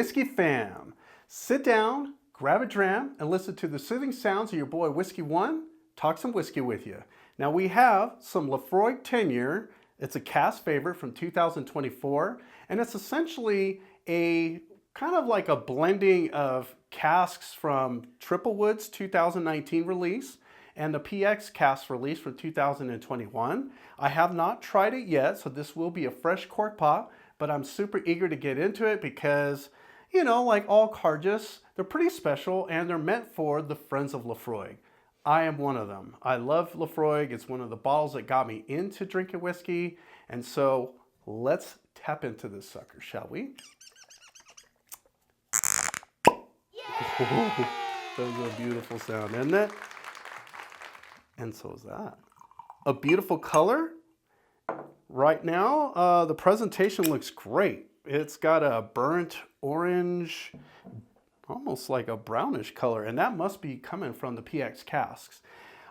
Whiskey fam, sit down, grab a dram, and listen to the soothing sounds of your boy Whiskey One talk some whiskey with you. Now we have some Laphroaig 10-year. It's a cask favorite from 2024, and it's essentially a kind of like a blending of casks from Triplewood's 2019 release and the PX cask release from 2021. I have not tried it yet, so this will be a fresh cork pop, but I'm super eager to get into it because, you know, like all Cairdeas, they're pretty special and they're meant for the friends of Laphroaig. I am one of them. I love Laphroaig. It's one of the bottles that got me into drinking whiskey. And so let's tap into this sucker, shall we? That was a beautiful sound, isn't it? And so is that. A beautiful color. Right now, the presentation looks great. It's got a burnt orange, almost like a brownish color, and that must be coming from the PX casks.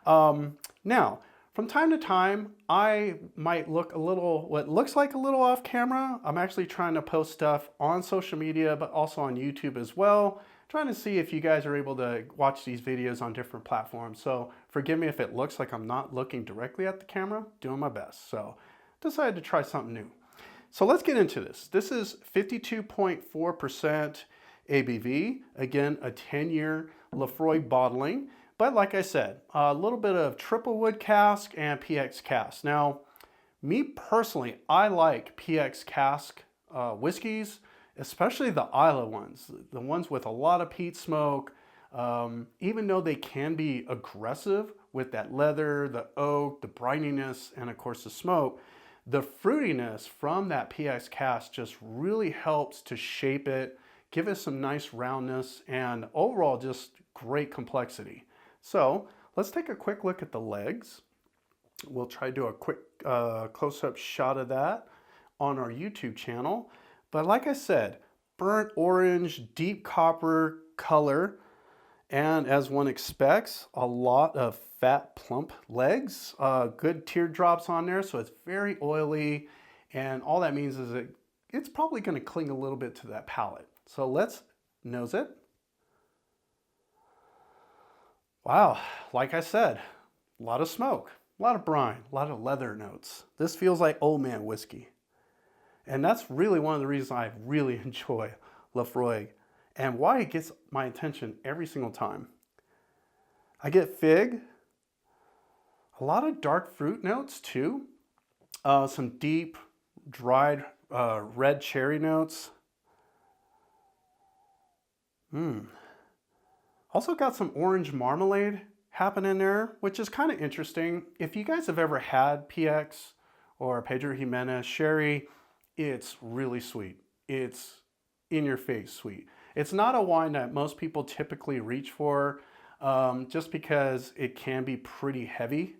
Now, from time to time, I might look a little, what looks like a little off camera. I'm actually trying to post stuff on social media, but also on YouTube as well. Trying to see if you guys are able to watch these videos on different platforms. So forgive me if it looks like I'm not looking directly at the camera, doing my best. So decided to try something new. So let's get into this. This is 52.4% ABV. Again, a 10-year Laphroaig bottling. But like I said, a little bit of Triplewood cask and PX cask. Now, me personally, I like PX cask whiskeys, especially the Isla ones, the ones with a lot of peat smoke. Even though they can be aggressive with that leather, the oak, the brininess, and of course the smoke, the fruitiness from that PX cask just really helps to shape it, give it some nice roundness, and overall just great complexity. So let's take a quick look at the legs. We'll try to do a quick close-up shot of that on our YouTube channel. But like I said, burnt orange, deep copper color, and as one expects, a lot of fat, plump legs, good teardrops on there, so it's very oily, and all that means is it's probably going to cling a little bit to that palate. So let's nose it. Wow, like I said, a lot of smoke, a lot of brine, a lot of leather notes. This feels like old man whiskey. And that's really one of the reasons I really enjoy Laphroaig and why it gets my attention every single time. I get fig, a lot of dark fruit notes too, some deep dried red cherry notes. Also got some orange marmalade happening there, which is kind of interesting. If you guys have ever had PX or Pedro Jimenez sherry, it's really sweet. It's in your face sweet. It's not a wine that most people typically reach for just because it can be pretty heavy.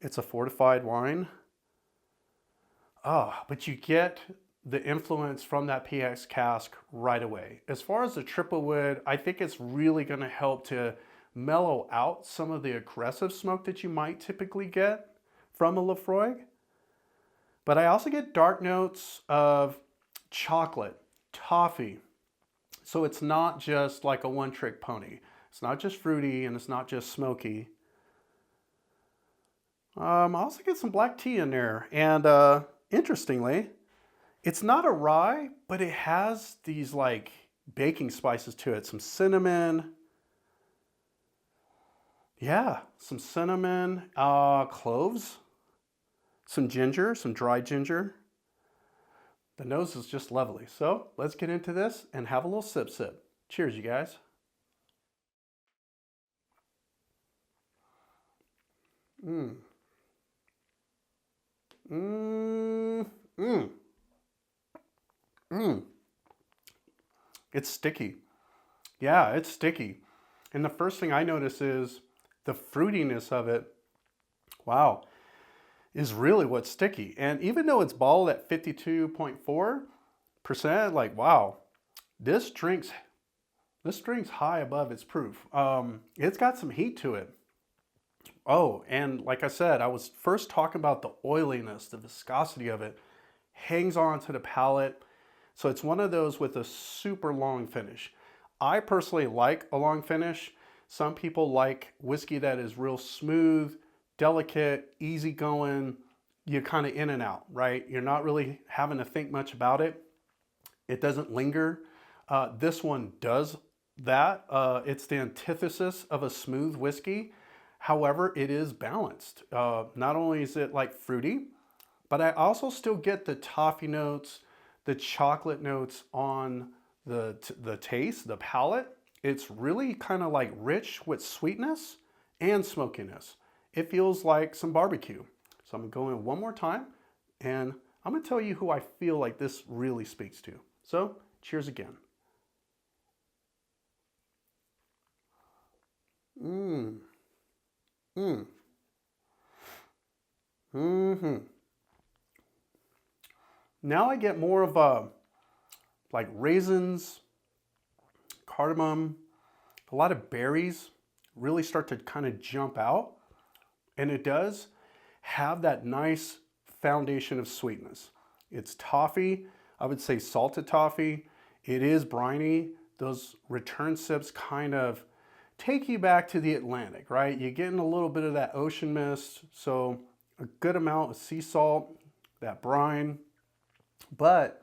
It's a fortified wine. But you get the influence from that PX cask right away. As far as the Triplewood, I think it's really going to help to mellow out some of the aggressive smoke that you might typically get from a Laphroaig. But I also get dark notes of chocolate, toffee. So it's not just like a one-trick pony. It's not just fruity and it's not just smoky. I also get some black tea in there. And interestingly, it's not a rye, but it has these like baking spices to it. Some cinnamon. Yeah, some cinnamon, cloves. Some ginger, some dried ginger. The nose is just lovely. So let's get into this and have a little sip. Cheers, you guys. It's sticky. Yeah, it's sticky. And the first thing I notice is the fruitiness of it. Wow. Is really what's sticky. And even though it's bottled at 52.4%, like, wow, this drink's high above its proof. It's got some heat to it. Oh, and like I said, I was first talking about the oiliness, the viscosity of it hangs on to the palate. So it's one of those with a super long finish. I personally like a long finish. Some people like whiskey that is real smooth, delicate, easygoing. You're kind of in and out, right? You're not really having to think much about it. It doesn't linger. This one does that. It's the antithesis of a smooth whiskey. However, it is balanced. Not only is it like fruity, but I also still get the toffee notes, the chocolate notes on the taste, the palate. It's really kind of like rich with sweetness and smokiness. It feels like some barbecue. So I'm going to go in one more time, and I'm going to tell you who I feel like this really speaks to. So cheers again. Now I get more of a, like raisins, cardamom, a lot of berries really start to kind of jump out. And it does have that nice foundation of sweetness. It's toffee, I would say salted toffee. It is briny. Those return sips kind of take you back to the Atlantic, right? You're getting a little bit of that ocean mist, so a good amount of sea salt, that brine, but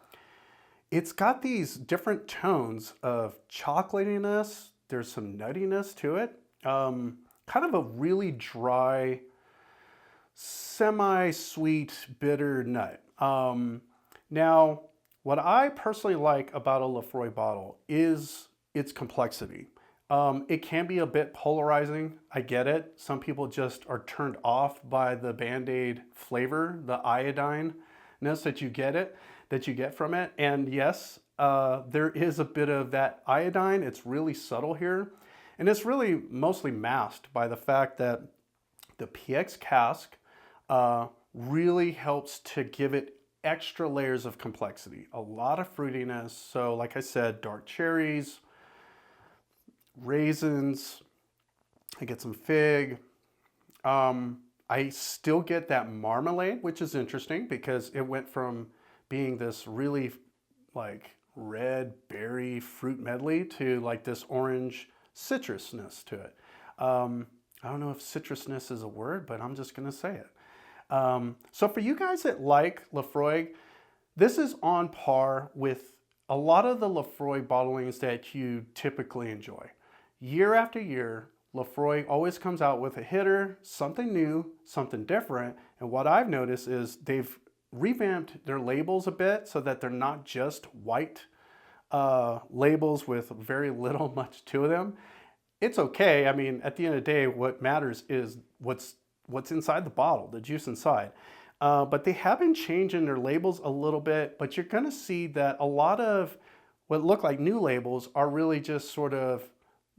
it's got these different tones of chocolatiness. There's some nuttiness to it. Kind of a really dry, semi-sweet, bitter nut. Now, what I personally like about a Laphroaig bottle is its complexity. It can be a bit polarizing. I get it. Some people just are turned off by the Band-Aid flavor, the iodine-ness that you get from it. And yes, there is a bit of that iodine. It's really subtle here. And it's really mostly masked by the fact that the PX cask really helps to give it extra layers of complexity. A lot of fruitiness. So like I said, dark cherries, raisins, I get some fig. I still get that marmalade, which is interesting because it went from being this really like red berry fruit medley to like this orange citrusness to it. I don't know if citrusness is a word, but I'm just gonna say it. So for you guys that like Laphroaig, this is on par with a lot of the Laphroaig bottlings that you typically enjoy. Year after year, Laphroaig always comes out with a hitter, something new, something different. And what I've noticed is they've revamped their labels a bit so that they're not just white labels with very little much to them. It's okay. I mean, at the end of the day, what matters is what's inside the bottle, the juice inside. But they have been changing their labels a little bit, but you're gonna see that a lot of what look like new labels are really just sort of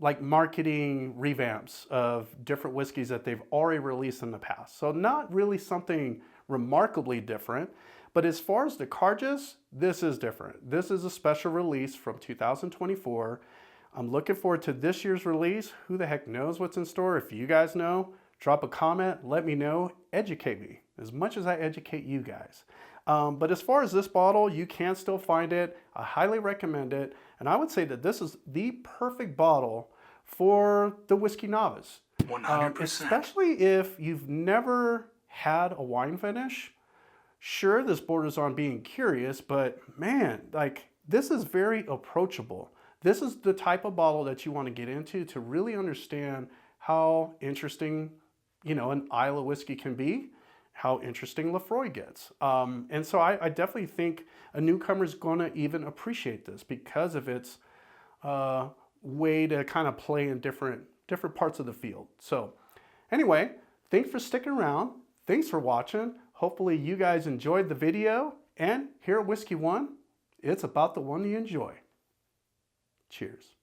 like marketing revamps of different whiskeys that they've already released in the past. So not really something remarkably different, but as far as the Cairdeas, this is different. This is a special release from 2024. I'm looking forward to this year's release. Who the heck knows what's in store? If you guys know, drop a comment, let me know, educate me as much as I educate you guys. But as far as this bottle, you can still find it. I highly recommend it. And I would say that this is the perfect bottle for the whiskey novice. 100%. Especially if you've never had a wine finish. Sure, this borders on being curious, but man, like this is very approachable. This is the type of bottle that you want to get into to really understand how interesting, an Isle of whiskey can be, how interesting Laphroaig gets. And so I definitely think a newcomer is going to even appreciate this because of its way to kind of play in different parts of the field. So anyway, thanks for sticking around. Thanks for watching. Hopefully you guys enjoyed the video. And here at Whiskey One, it's about the one you enjoy. Cheers.